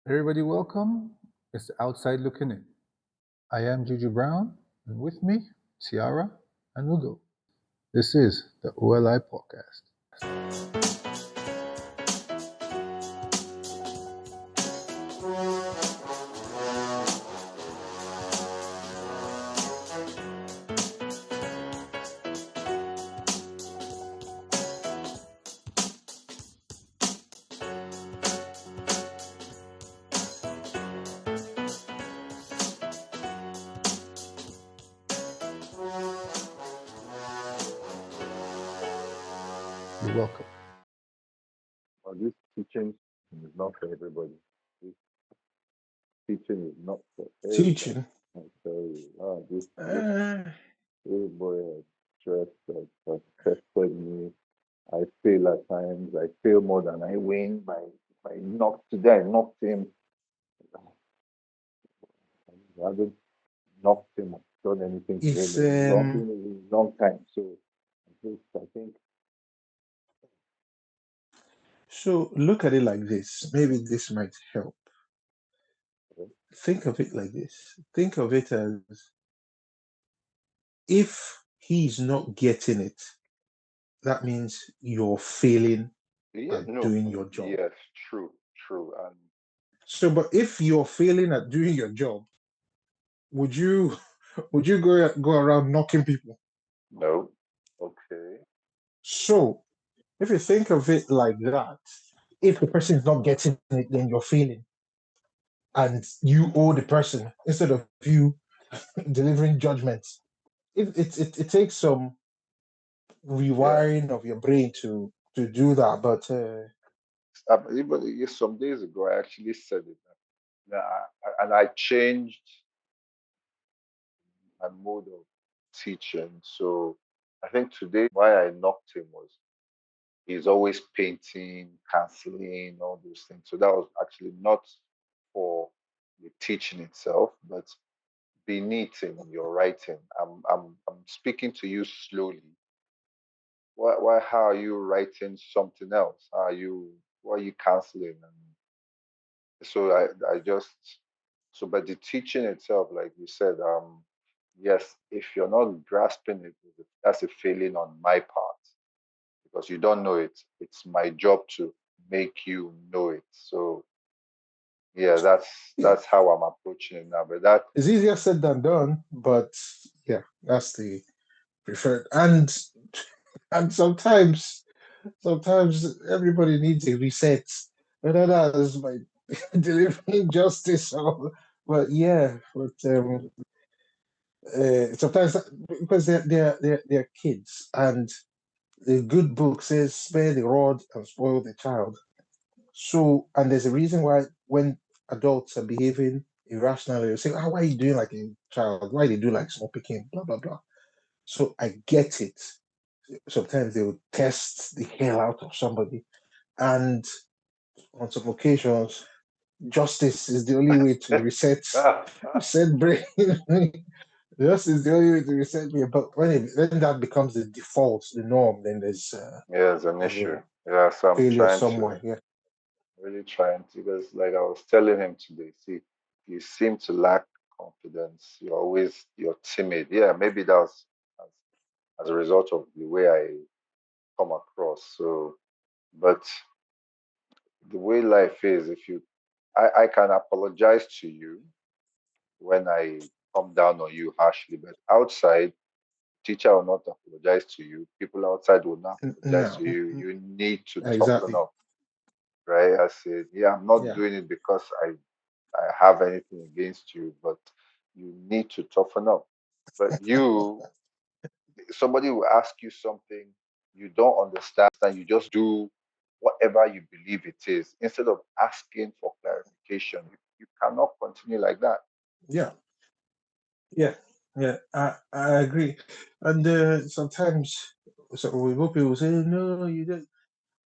Everybody, welcome. It's the Outside Looking In. I am Juju Brown, and with me, Tiara and Ugo. This is the OLI podcast. You're welcome. This teaching is not for everybody. This teaching is not for everybody. Teaching. I tell you, Uh, this boy has stressed, has tested me. I fail at times. I fail more than I win. By knocked today, I knocked him. I haven't knocked him or done anything to him it's in a long time. So I think so look at it like this. Maybe this might help. uh, Think of it like this. Think of it as if he's not getting it, that means you're failing yeah, at no, doing your job. yes, true, and So, but if you're failing at doing your job, would you would you go around knocking people? no, okay, So, if you think of it like that, if the person is not getting it, then you're failing, and you owe the person instead of you delivering judgment. It takes some yeah. rewiring of your brain to do that, but Even some days ago, I actually said it. And I changed my mode of teaching. So I think today, why I knocked him was he's always painting, canceling, all those things. So that was actually not for the teaching itself, but beneath in your writing. I'm speaking to you slowly. How are you writing something else? Why are you canceling? And so I just so but the teaching itself, like you said, yes, if you're not grasping it, that's a failing on my part because you don't know it. It's my job to make you know it. So yeah, yeah, that's how I'm approaching it now. But that it's easier said than done. But yeah, that's the preferred. And sometimes everybody needs a reset. Whether that's by delivering justice or, but yeah, sometimes because they're kids, and the good book says spare the rod and spoil the child. So, and there's a reason why when adults are behaving irrationally, you say, "Ah, why are you doing like a child? Why they do like small picking? Blah blah blah." So I get it. Sometimes they will test the hell out of somebody, and on some occasions, justice is the only way to reset brain. Justice is the only way to reset me. But when that becomes the default, the norm, then yeah, is an there's issue. a Yeah, so I'm failure trying to somewhere. Yeah. really trying to because like I was telling him today, see, you seem to lack confidence. You're timid. Yeah, maybe that's as, as a result of the way I come across. So but the way life is, if you I can apologize to you when I come down on you harshly, but outside, teacher will not apologize to you. People outside will not apologize No, to you. You need to toughen exactly. up, right? I said, yeah, I'm not Yeah. doing it because I have anything against you, but you need to toughen up. But somebody will ask you something you don't understand, you just do whatever you believe it is instead of asking for clarification. You cannot continue like that. Yeah. Yeah. Yeah. I agree. And sometimes, so we will people say, no, you don't.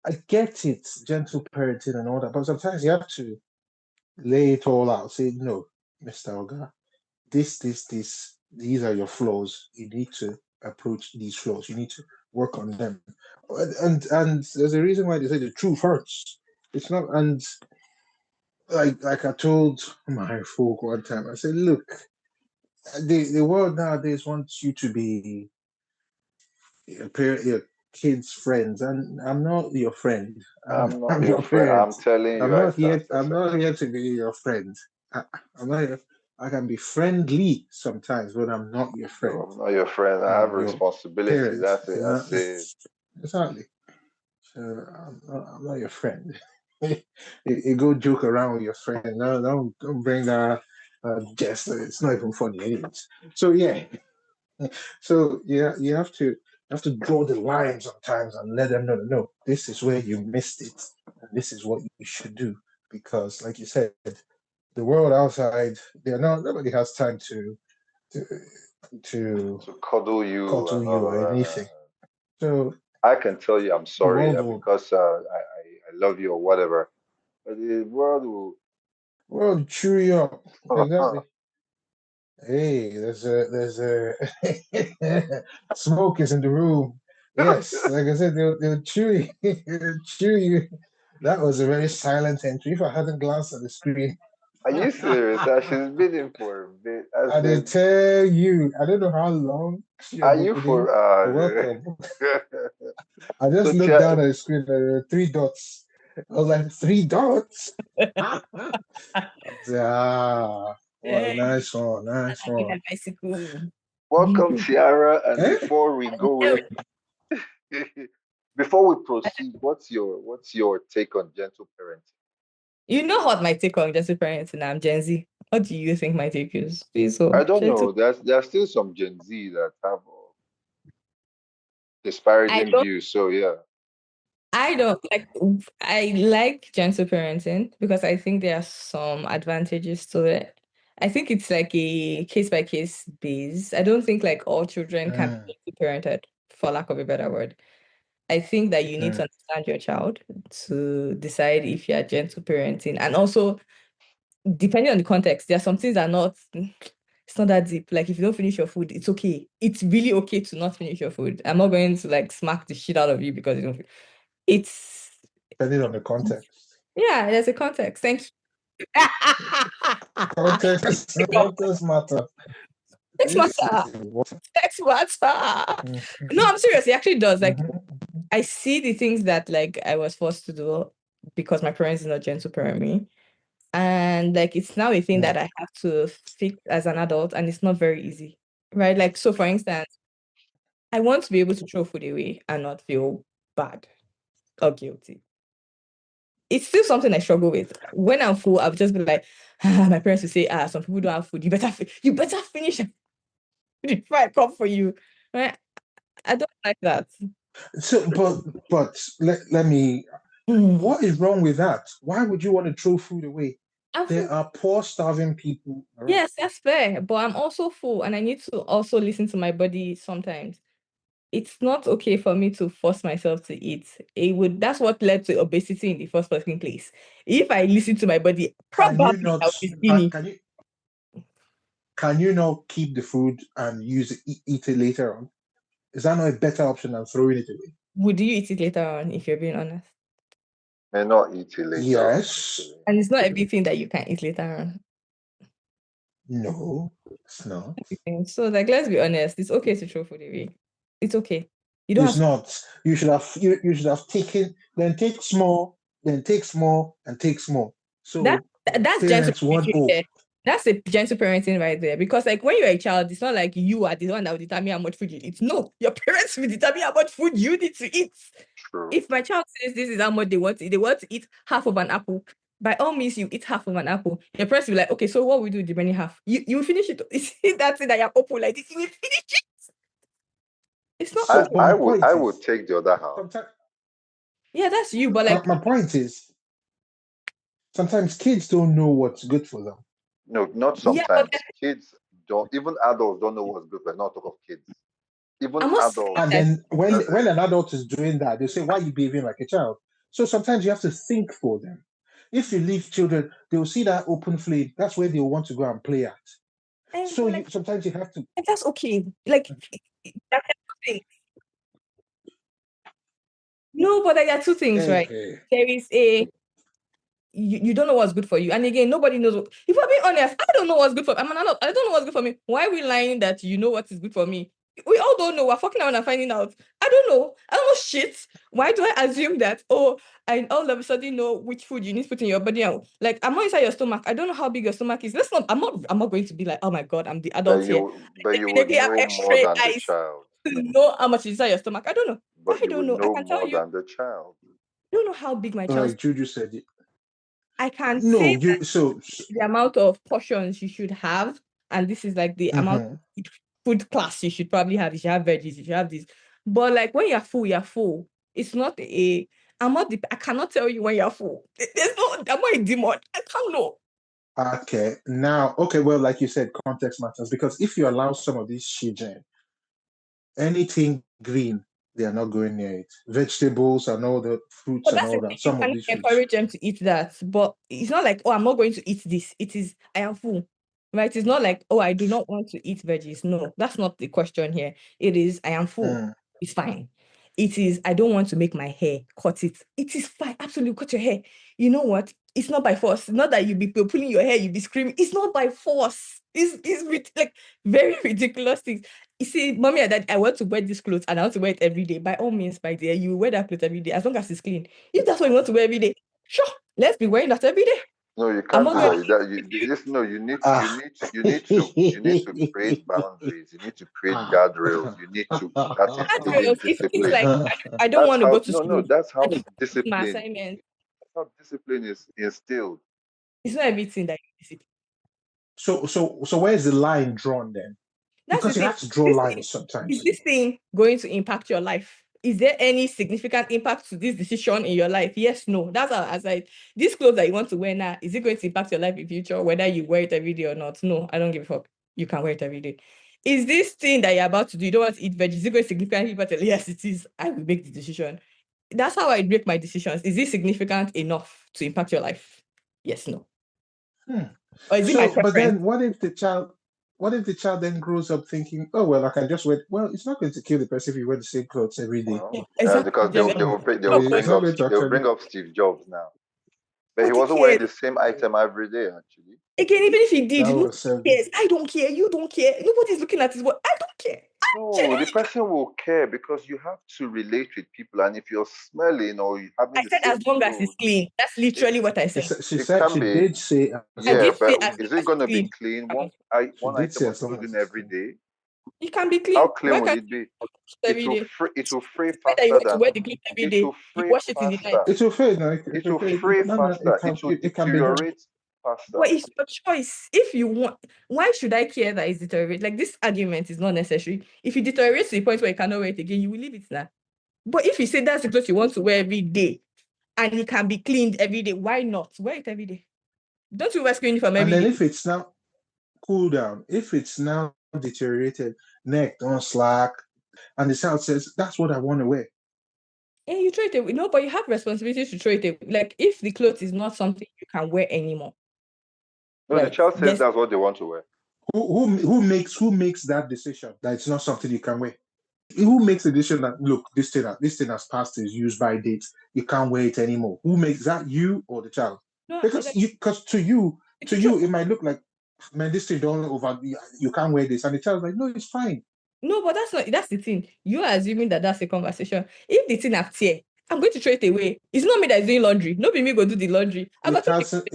I get it, gentle parenting and all that, but sometimes you have to lay it all out. Say, no, Mr. Oga, these are your flaws. You need to approach these flaws. You need to work on them. And there's a reason why they say the truth hurts. It's not, and like I told my folk one time, I said, look, the world nowadays wants you to be your kids' friends, and I'm not your friend. I'm not I'm your your friend. I'm parent. telling you, I stand to I'm say. not here to be your friend. I, I'm not here. I can be friendly sometimes, but I'm not your No, friend. I'm not your friend. I have I'm your responsibility. parent. That's it. You I know? say Exactly. So I'm not your friend. You go joke around with your friend. No, don't bring that jest. It's not even funny, anyways. So yeah. So yeah, you have to draw the line sometimes and let them know, no, this is where you missed it, and this is what you should do. Because, like you said, the world outside, nobody has time to to to cuddle you cuddle and all you of or that. anything. So I can tell you I'm the sorry world will because I love you or whatever. But the world will. world chew you up. Exactly. Hey, there's a smoke is in the room. Yes, like I said, they'll chew you. They'll chew you. That was a very silent entry. If I hadn't glanced at the screen, Are you serious? She's been in for a bit. I I did said, tell you. I don't know how long she are had you been in. for But welcome. I so just looked Tia, down at the screen. There were three dots. I was like, three dots. I said, what a Yeah, nice one, nice having one. a bicycle. welcome Tiara. And Eh? before we go No, in, before we proceed, what's your take on gentle parenting? you know what my take on gentle parenting. I'm Gen Z. What do you think my take is? Please, I so don't gentle. know. There's still some Gen Z that have I disparaging don't. views. So yeah, I don't like. I like gentle parenting because I think there are some advantages to it. I think it's like a case by case base. I don't think like all children can Mm, be gently parented, for lack of a better word. I think that you need to mm. understand your child to decide if you are gentle parenting, and also depending on the context, there are some things that are not, it's not that deep. Like if you don't finish your food, it's okay. It's really okay to not finish your food. I'm not going to like smack the shit out of you because you don't. It's Depending on the context. yeah, there's a context. Thank you. Context, context matter. Text This matter. is what. Text matter. No, Mhm, I'm serious. It actually does. Like mhm, I see the things that like I was forced to do because my parents did not gentle parent me. And like it's now a thing that mm. I have to fix as an adult, and it's not very easy, right? Like, so for instance, I want to be able to throw food away and not feel bad or guilty. It's still something I struggle with. When I'm full, I'll just be like, my parents will say, some people don't have food. You better finish it before I come for you. Right? I don't like that. So, but let me. Mm. What is wrong with that? Why would you want to throw food away? I'm There full. are poor, starving people around. Yes, that's fair. But I'm also full, and I need to also listen to my body sometimes. It's not okay for me to force myself to eat. That's what led to obesity in the first fucking place. If I listen to my body, Can you probably not? I'll be skinny. Can you not keep the food and eat it later on? Is that not a better option than throwing it away? Would you eat it later on if you're being honest? may not eat it later on Yes. actually. And it's not everything that you can eat later on. No, it's not. And so, like, let's be honest, it's okay to throw food away. It's okay. You don't It's have to. not. You should have taken, then take small, then take small, and take small. That So that's gentle parents want, parenting there. That's a gentle parenting right there. Because like when you're a child, it's not like you are the one that will determine how much food you eat. No, your parents will determine how much food you need to eat. True. If my child says this is how much they want to eat half of an apple, by all means, you eat half of an apple. Your parents will be like, okay, so what we do with the remaining half? You will finish it. It's that thing that you're open like this. You will finish it. It's not I so, okay. but I my would point I would is, take the other half. sometimes Yeah, that's you. But like, my point is, sometimes kids don't know what's good for them. No, not yeah, but sometimes. Kids don't, even adults don't know what's good for not talk of kids. Even I'm not saying And adults. that. then when an adult is doing that, they say, why are you behaving like a child? So sometimes you have to think for them. If you leave children, they'll see that open flame. That's where they want to go and play at. And So but like, sometimes you have to. and that's okay. Like, that's the thing. No, but like, there are two things, right? Eh, There is a you don't know what's good for you. And again, nobody knows. If I'm being honest, I don't know what's good for me. I don't know what's good for me. Why are we lying that you know what is good for me? We all don't know. We're fucking around and finding out. I don't know. I don't know shit. Why do I assume that? Oh, I all of a sudden know which food you need to put in your body. Like, I'm not inside your stomach. I don't know how big your stomach is. I'm not going to be like, oh my God, I'm the adult here. But you would Definitely have know more X-ray than the eyes child. to know how much is inside your stomach. I don't know. But I you don't would know. I know can tell more you. than the child. I don't know how big my child. Like Juju said, I can no, say you so the amount of portions you should have, and this is like the amount mhm. of food class you should probably have. You should have veggies, you should have this. But like when you're full, you're full. It's not I cannot tell you when you're full. There's no, I'm not a demon. I can't know. Okay, now, okay, well, like you said, context matters because if you allow some of these shijin, anything green, they are not going near it. Vegetables and all the fruits But and that's the all thing. that. You Some of can these fruits. encourage them to eat that, but it's not like, oh, I'm not going to eat this. It is, I am full, right? It's not like, oh, I do not want to eat veggies. No, that's not the question here. It is, I am full. Mm. It's fine. It is, I don't want to make my hair, cut it. It is fine. Absolutely, cut your hair. You know what? It's not by force. Not that you be pulling your hair, you be screaming. It's not by force. It's like very ridiculous things. You see, mommy and dad, I want to wear this clothes and I want to wear it every day. By all means, by dear, you wear that clothes every day as long as it's clean. If that's what you want to wear every day, sure, let's be wearing that every day. No, you I'm can't not do going Ah, that. to That you this no, ah. you need to create boundaries. You need to create Ah. guardrails. You need to That is add building rails. If things discipline. like I don't want to go to No, school, that's I how don't want to do my discipline assignment. that's how discipline is instilled. It's not everything that you discipline. So where's the line drawn then? That's the Because you thing. have to draw This thing lines is sometimes. this thing going to impact your life? Is there any significant impact to this decision in your life? Yes, no. That's how I said. This clothes that you want to wear now, is it going to impact your life in future, whether you wear it every day or not? No, I don't give a fuck. You can wear it every day. Is this thing that you're about to do, you don't want to eat veggies, is it going to significantly impact your life? Yes, it is. I will make the decision. That's how I make my decisions. Is it significant enough to impact your life? Yes, no. Hmm. Or is it my So, but preference? then what if the child then grows up thinking, oh well, I can just wear. Well, it's not going to kill the person if you wear the same clothes every day. Well, Exactly. because There's they will It's bring not up going to actually. Steve Jobs now. But he Nobody wasn't wearing cares. the same item every day actually. Again, even if he did, That nobody was seven. cares. I don't care. You don't care. Nobody's looking at his work. I don't care. I No, the genuinely don't. person will care because you have to relate with people, and if you're smelling or you're having I the said as same long as it's clothes, clean. That's it literally what I She said. said she it said can she be. did say as I Yeah, long did as say but it's as clean. long is it as it's gonna be clean. clean? She One did item say of as long as clothing it's every clean. day. It can be How clean. clean Why will can't it be? you wash it every day? It will fray The fact that you faster want to than wear the clothes every it day, will you fray wash it in the night. faster. It will fade now. It will It, fray no, no, faster. It will it can be done. deteriorate faster. But it's your choice. If you want, why should I care that it's deteriorate? Like this argument is not necessary. If it deteriorates to the point where you cannot wear it again, you will leave it now. But if you say that's the clothes you want to wear every day and it can be cleaned every day, why not? Wear it every day. Don't you wear screen uniform And every then day? if it's now cool down, if it's now deteriorated, neck don't slack, and the child says, "That's what I want to wear." And you throw it away. No, but you have responsibilities to throw it away. Like if the clothes is not something you can wear anymore, No, the right? child says Yes. that's what they want to wear. Who makes that decision that it's not something you can wear? Who makes the decision that look, this thing has passed its use by date, you can't wear it anymore? Who makes that, you or the child? No, Because to you it's true. it might look like, man, this thing don't over, you can't wear this, and the child's like, no, it's fine. No, but that's the thing. You are assuming that that's a conversation. If the thing have tear, I'm going to throw it away. It's not me that is doing laundry. Nobody me go do the laundry. I got It to hasn't.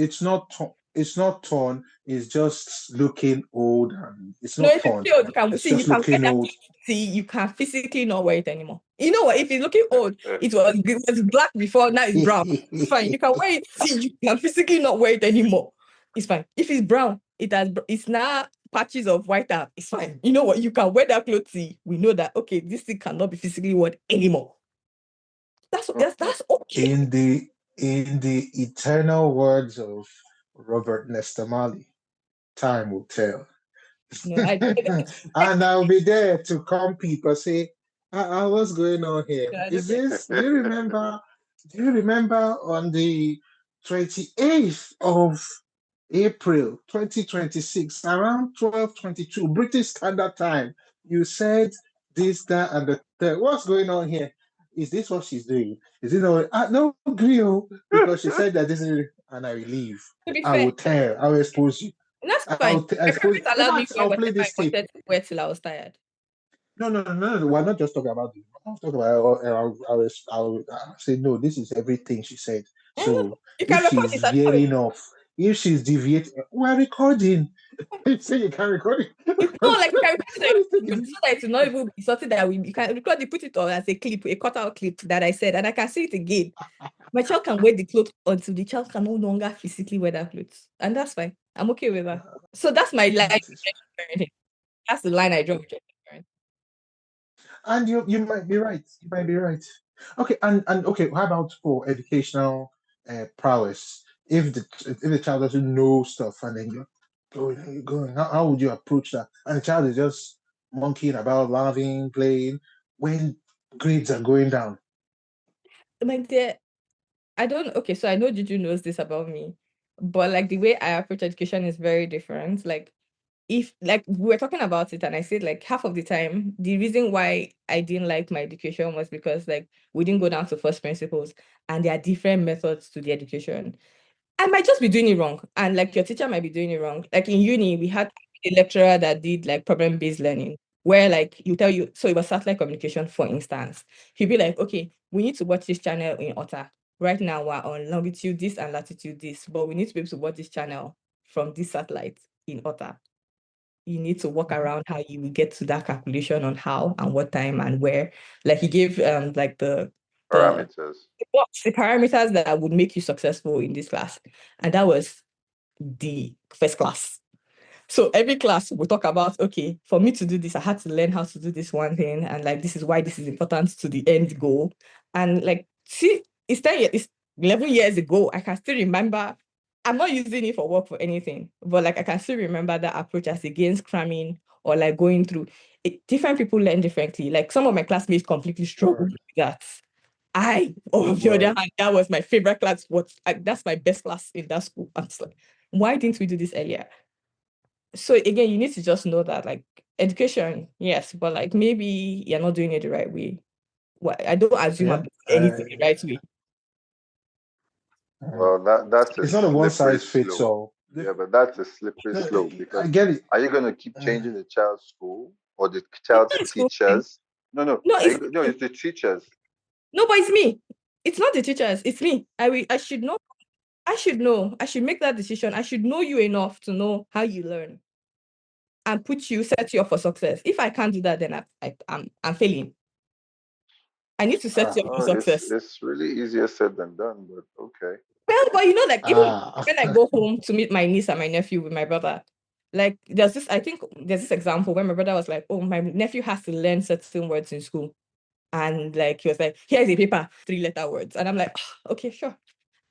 It's not torn. It's just looking old, and it's no, not if it's torn. old, you can It's see you just can wear looking that old. cloth. See, you can physically not wear it anymore. You know what? If it's looking old, it was black before, now it's brown. It's fine. You can wear it. See, you can physically not wear it anymore. It's fine. If it's brown, it's now patches of white out. It's fine. You know what? You can wear that clothes. See, we know that okay, this thing cannot be physically worn anymore. That's okay. In the eternal words of Robert Nesta Marley, time will tell. No, I And I'll be there to come people say, what's going on here? I don't Is care. this, do you remember on the 28th of April 2026, around 12:22 British Standard Time, you said this, that, and the third. What's going on here? Is this what she's doing? Is it no? No, Grio, because she said that this is. and I leave, To be I fair, will tell. I will expose you. and that's I fine. will My expose. parents In allowed me fact, to wear I'll play whatever I this tape. wanted to wear till I was tired. No. We're not just talking about this. I'm talking about. I'll say no. This is everything she said. And So you if can record she's it and show it. veering off, if she's deviating, we're recording. You say you can record it. It's not like you can record What is it it? so that it's not even be something that you can record it, put it on as a clip, a cutout clip that I said, and I can see it again. My child can wear the clothes until the child can no longer physically wear that clothes, and that's fine. I'm okay with that. So that's my line. That is Parenting. That's the line I draw with parenting. And you might be right. You might be right. Okay, and okay, how about for educational prowess? If the child doesn't know stuff and then you're going, how would you approach that? And the child is just monkeying about, laughing, playing, when grades are going down. Like I don't. Okay, so I know Juju knows this about me, but like the way I approach education is very different. Like if like we were talking about it and I said like half of the time the reason why I didn't like my education was because like we didn't go down to first principles and there are different methods to the education. I might just be doing it wrong and like your teacher might be doing it wrong. Like in uni we had a lecturer that did like problem-based learning where like you tell you, so it was satellite communication for instance. He'd be like, okay, we need to watch this channel in Otta. Right now we're on longitude this and latitude this, but we need to be able to watch this channel from this satellite in Otta. You need to walk around how you will get to that calculation on how and what time and where. Like he gave like the Parameters. the parameters that would make you successful in this class. And that was the first class. So every class we talk about, okay, for me to do this, I had to learn how to do this one thing. And like, this is why this is important to the end goal. And like, see, it's 10 years, it's 11 years ago. I can still remember, I'm not using it for work for anything, but like, I can still remember that approach as against cramming or like going through it. Different people learn differently. Like some of my classmates completely struggled with that. On the other hand, that was my favorite class. That's my best class in that school. I was like, why didn't we do this earlier? So again, you need to just know that like education, yes, but like maybe you're not doing it the right way. Well, I don't assume I'm doing anything the right way. Well, that's a It's not a one slippery size fits slope. all. Yeah, but that's a slippery No, slope I because get it. are you going to keep changing the child's school or the It's child's not a school thing. teachers? No. No, it's No, it's the teachers. no, but it's me. It's not the teachers. It's me. I should know. I should know. I should make that decision. I should know you enough to know how you learn and set you up for success. If I can't do that, then I'm failing. I need to set you up for Oh, success. it's really easier said than done, but okay. Well, but you know, like even Ah, when I go home to meet my niece and my nephew with my brother, like I think there's this example where my brother was like, oh, my nephew has to learn certain words in school. And like he was like, here's a paper, 3-letter words. And I'm like, okay, sure.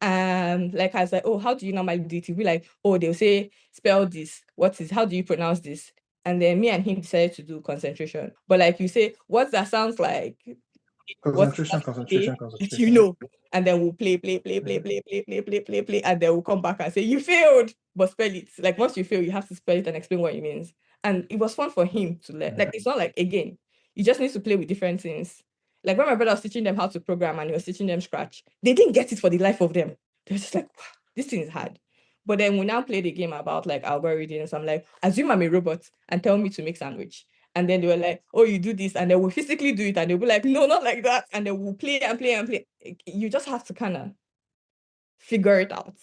Like I was like, oh, how do you normally do it? He'll be like, oh, they'll say, spell this. How do you pronounce this? And then me and him decided to do concentration. But like you say, what that sounds like, what concentration. you know, and then we'll play, and then we'll come back and say, you failed, but spell it. Like once you fail, you have to spell it and explain what it means. And it was fun for him to learn. Like it's not like, again, you just need to play with different things. Like when my brother was teaching them how to program and he was teaching them Scratch, they didn't get it for the life of them. They were just like, wow, this thing is hard. But then we now play the game about like algorithms. I'm like, assume I'm a robot and tell me to make sandwich. And then they were like, oh, you do this. And then we'll physically do it. And they'll be like, no, not like that. And then we'll play and play and play. You just have to kind of figure it out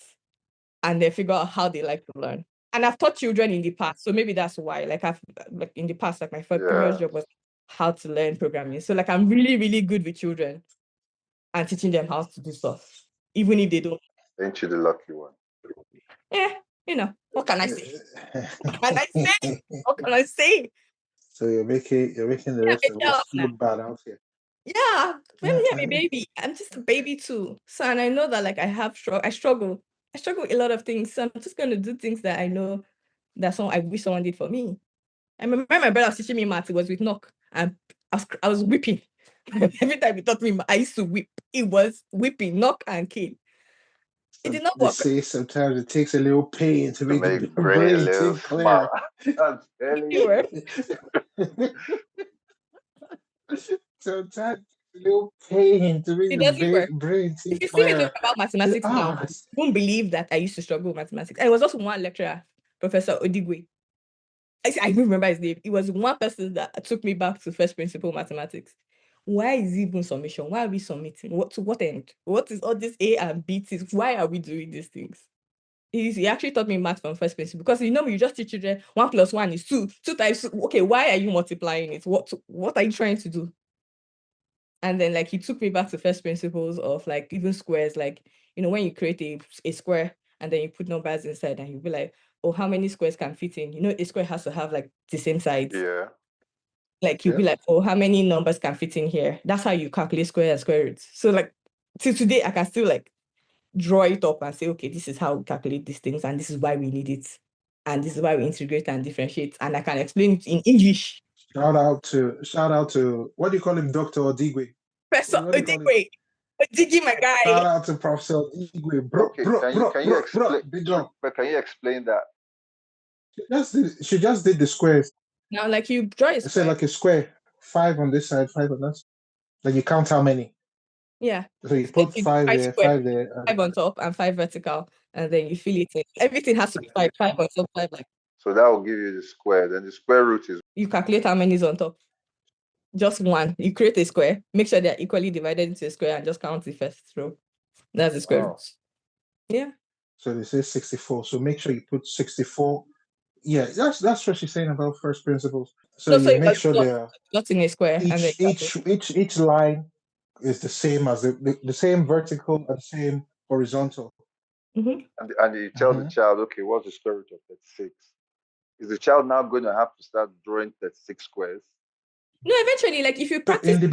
and then figure out how they like to learn. And I've taught children in the past. So maybe that's why, like in the past, like my previous Yeah, job was how to learn programming. So like I'm really, really good with children and teaching them how to do stuff, even if they don't. ain't you the lucky one? Yeah, what can I say? What can I say? What can I say? So you're making the Yeah, rest of us look bad out here. Yeah, when I'm a baby, I'm just a baby too. So, and I know that like I struggle with a lot of things. So I'm just going to do things that I know that I wish someone did for me. I remember my brother was teaching me math. It was with knock, and I was whipping. Every time he taught me, I used to whip. It was whipping, knock and kill. It did not They work. say sometimes it takes a little pain to To make the make brain a brain little think clear. smart. I'm telling It you. worked. Sometimes little pain to make It the doesn't work. brain If think you see me clear. talk about mathematics now, you won't believe that I used to struggle with mathematics. And it was also one lecturer, Professor Odigwe. I don't remember his name. It was one person that took me back to first principle mathematics. Why is it even submission? Why are we submitting? To what end? What is all this A and B things? Why are we doing these things? He actually taught me math from first principle because you just teach children 1 + 1 is 2, 2 times 2. Okay, why are you multiplying it? What are you trying to do? And then he took me back to first principles of even squares, when you create a square and then you put numbers inside and you'll be like, oh, how many squares can fit in? A square has to have the same sides. Yeah. You'll be like, oh, how many numbers can fit in here? That's how you calculate square and square roots. So till today, I can still draw it up and say, okay, this is how we calculate these things and this is why we need it. And this is why we integrate and differentiate. And I can explain it in English. Shout out to what do you call him, Dr. Odigwe? Professor Odigwe. Odigwe, my guy. Shout out to Professor Odigwe. Okay, can you explain? But can you explain that? She just did the squares. Now, you draw a square. Say a square, 5 on this side, 5 on that side. You count how many. Yeah. So you put 5 there, square, 5 there. 5 on top and 5 vertical. And then you fill it in. Everything has to be 5 on top, 5 So that will give you the square. Then the square root is... You calculate how many is on top. Just one. You create a square. Make sure they're equally divided into a square and just count the first row. That's the square root. Yeah. So they say 64. So make sure you put 64. Yeah, that's what she's saying about first principles. So you make sure they're not in a square. Each line is the same as the same vertical and the same horizontal. Mm-hmm. And you tell the child, okay, what's the square root of 36? Is the child now going to have to start drawing 36 squares? No, eventually, if you practice... In the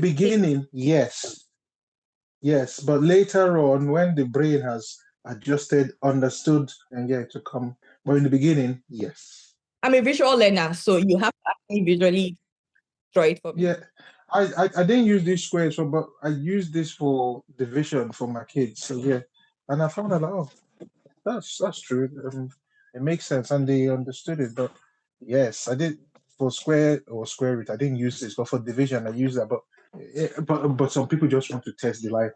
beginning, yes. Yes, but later on, when the brain has adjusted, understood, and to come. But in the beginning, yes. I'm a visual learner, so you have to actually visually draw it for me. Yeah, I didn't use these squares, but I used this for division for my kids. So and I found out, that's true. It makes sense, and they understood it. But yes, I did for square or square root. I didn't use this, but for division, I use that. But some people just want to test the life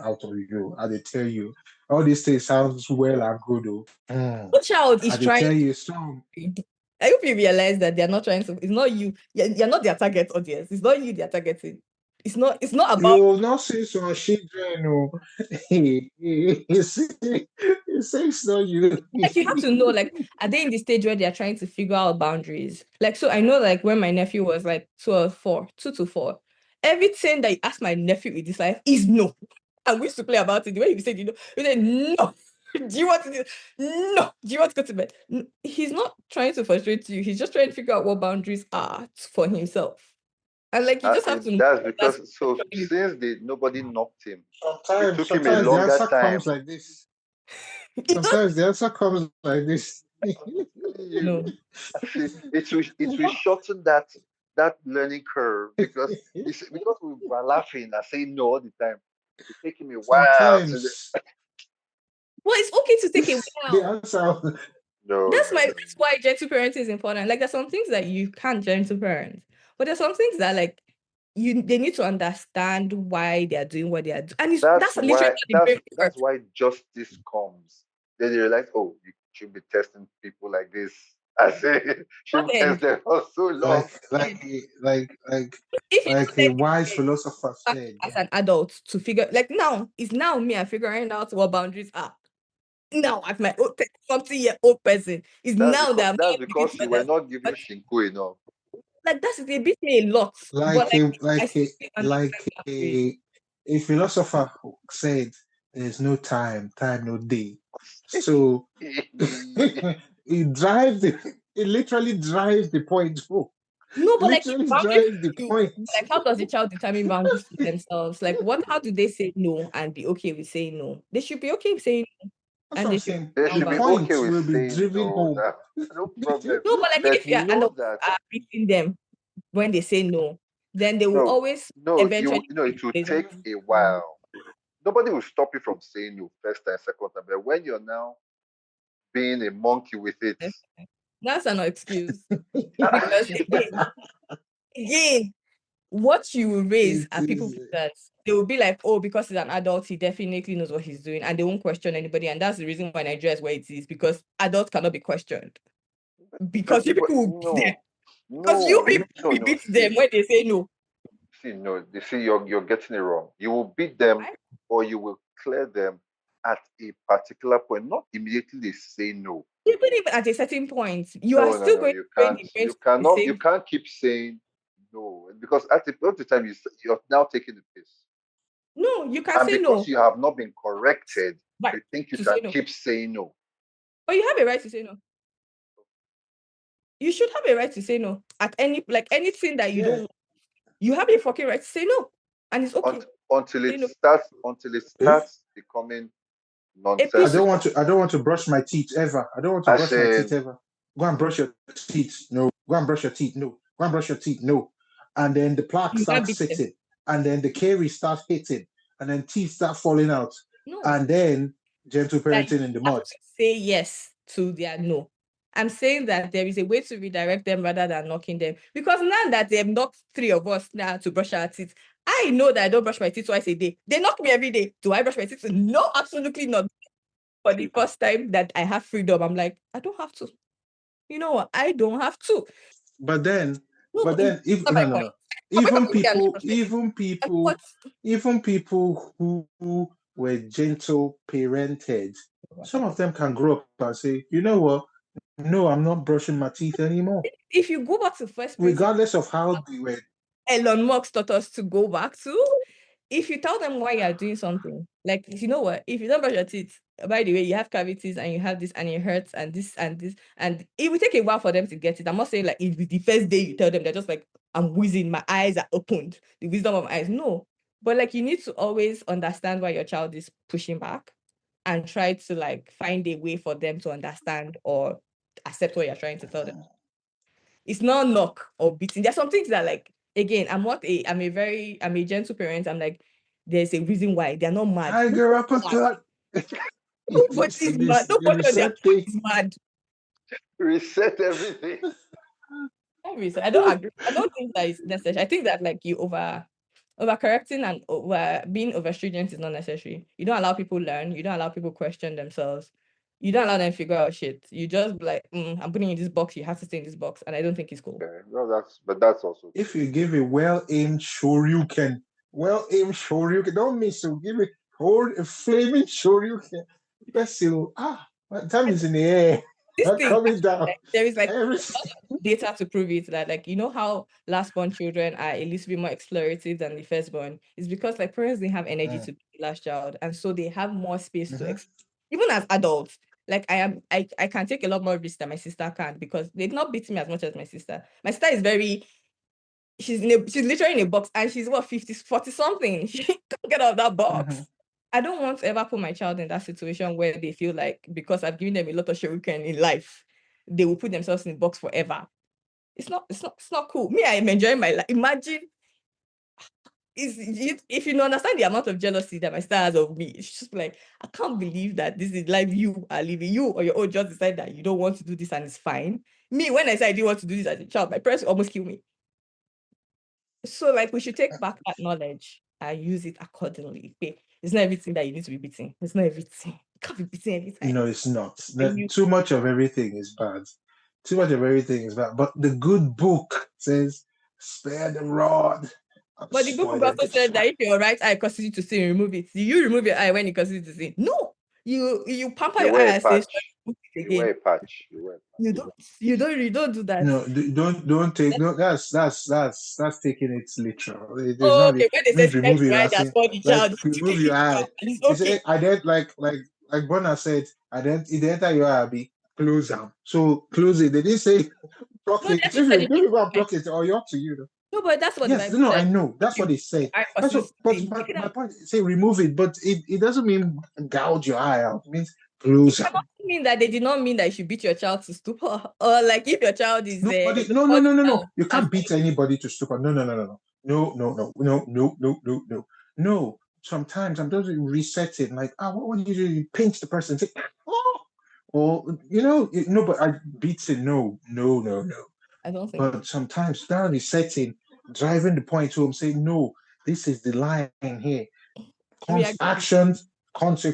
out of you, and they tell you all these things sounds well and good. Though. What child is trying? Tell you some. I hope you realize that they're not trying to. It's not you. You're not their target audience. It's not you they're targeting. It's not about. You not say so. She no. You say it's not you. You have to know, are they in the stage where they're trying to figure out boundaries? So I know, when my nephew was 2 to 4, everything that you ask my nephew in this life is no. And we used to play about it. The way he said, you said no. Do you want to do? No. Do you want to go to bed? No. He's not trying to frustrate you. He's just trying to figure out what boundaries are for himself. And you just have to. That's because since nobody knocked him, sometimes it took him a longer the answer time. Comes like this. Sometimes the answer comes like this. No. It will shorten that learning curve because we were laughing and saying no all the time. It take him a while. Well, it's okay to take a while. The answer. No. That's why gentle parenting is important. There's some things that you can't gentle parent, but there's some things that they need to understand why they are doing what they are doing. And that's why justice comes. Then you realize, oh, you should be testing people like this. I say, should test them for so long. Like a wise philosopher said. As an adult, to figure it's now me I'm figuring out what boundaries are. Now, as my 40-year-old person, that's because you were not given shinku enough. That's they beat me a lot. A philosopher said, "There's no time, no day." So it literally drives the point home. No, but how does the child determine boundaries for themselves? How do they say no and be okay with saying no? They should be okay with saying no. And they should be okay with saying no. No problem. No, but if you are beating them when they say no, then they will always eventually. It will take a while. Nobody will stop you from saying no first time, second time. But when you're now being a monkey with it, that's an excuse. Because again, what you will raise It are people is. that they will be like, oh, because he's an adult, he definitely knows what he's doing, and they won't question anybody. And that's the reason why Nigeria is where it is, because adults cannot be questioned. Because you But people will beat them. Because you people will no. beat them when they say no. See, you're getting it wrong. You will beat them, Right? or you will clear them at a particular point. Not immediately they say no. Even at a certain point, you are still No. going to You train can't. the brain You to do the cannot. You same. can't keep saying no because at the time you're now taking the piss, No, you can and say because no. you have not been corrected, Right you think you to say can no. keep saying no. But you have a right to say no. You should have a right to say no at anything that you Yeah. don't. You have a fucking right to say no, and it's okay. Until Say it no. starts becoming A piece. nonsensical. I don't want to brush my teeth ever. I don't want to I brush my say teeth ever. Go and brush your teeth. No. Go and brush your teeth. No. Go and brush your teeth. No. And then the plaque You can't starts beat them. sitting. And then the caries start hitting. And then teeth start falling out. No. And then gentle That you parenting in the have mud. to say yes to their no. I'm saying that there is a way to redirect them rather than knocking them. Because now that they've knocked 3 of us now to brush our teeth, I know that I don't brush my teeth twice a day. They knock me every day. Do I brush my teeth? No, absolutely not. For the first time that I have freedom, I'm like, I don't have to. You know what? I don't have to. But then, No, but then, if that's my no. point. I wake up Even every day and people, brush my teeth. even Like, people, what? even people who were gentle parented, some of them can grow up and say, you know what? No, I'm not brushing my teeth anymore. If you go back to first principle, Regardless of how they were. Elon Musk taught us to go back to, if you tell them why you are doing something, like, you know what, if you don't brush your teeth, by the way, you have cavities and you have this and it hurts and this and this, and it will take a while for them to get it. I'm not saying like if the first day you tell them, they're just like, I'm wheezing, my eyes are opened, the wisdom of my eyes. No, but like you need to always understand why your child is pushing back and try to like find a way for them to understand or accept what you're trying to tell them. It's not knock or beating. There's some things that like, again, I'm a gentle parent. I'm like, there's a reason why they're not mad. Tiger uppercut. Nobody's mad. The Nobody on their reset part thing. is mad. reset everything. I don't agree. I don't think that is necessary. I think that like you over correcting and over being over stringent is not necessary. You don't allow people learn. You don't allow people question themselves. You don't allow them figure out shit. You just be like, I'm putting you in this box. You have to stay in this box, and I don't think it's cool. Okay, well, that's also If true. you give a well-aimed don't miss it. Give it a flaming Shoryuken. Best you time is in the air. This thing, Coming down. like, there is like Everything. data to prove it that like you know how last born children are a little bit more explorative than the firstborn. It's because like parents didn't have energy to be the last child, and so they have more space to even as adults. Like I can take a lot more risks than my sister can because they've not beat me as much as my sister. My sister is very she's literally in a box and she's what 50, 40 something. She can't get out of that box. I don't want to ever put my child in that situation where they feel like because I've given them a lot of shuriken in life, they will put themselves in a box forever. It's not cool. Me, I am enjoying my life. Imagine if you don't understand the amount of jealousy that my sister has of me, it's just like, I can't believe that this is life you are living. You or your own just decide that you don't want to do this and it's fine. Me, when I said I didn't want to do this as a child, my parents almost killed me. So like we should take back that knowledge and use it accordingly. Okay? It's not everything that you need to be beating. It's not everything. You can't be beating every time. No, it's not. You- Too much of everything is bad. Too much of everything is bad. But the good book says, spare the rod. But the book Spoil also the said that child. if your right eye causes you to sin, remove it. Do you remove your eye when it causes you to sin? No. You pamper You your wear eye a and say, "Sorry, patch. put it You wear again." a patch. You wear a patch. You don't do that. No, don't take no. That's taking it literal. There's Oh, not. okay. When they say Means spare remove the your eye eye. that's for the Like child, you remove take your it eye. out and it's You say okay. I didn't like Bona said. I didn't. It enter your eye. Be close them. So close it. They didn't say block No, it. they If actually said you it put go and it. block it, or you're up to you. No, but that's what the Yes, Bible no, I said. know. That's what You they say. eye That's causes what, you to but take it my out. point is say remove it, but it doesn't mean gouge your eye out. It means close It them. doesn't mean that they did not mean that you should beat your child to stupor, or like if your child is Nobody, the no, no, body no, no, now no. You and can't beat anybody to stupor. No, no, no, no, no, no, no, no, no, no, no, no, no, no. Sometimes I'm just resetting. Like, what do? You pinch the person, say, oh, or no, but I beat it. No, no, no, no. I don't think But sometimes that resetting, driving the point home, saying, no, this is the line here. We agree. Actions, consequences.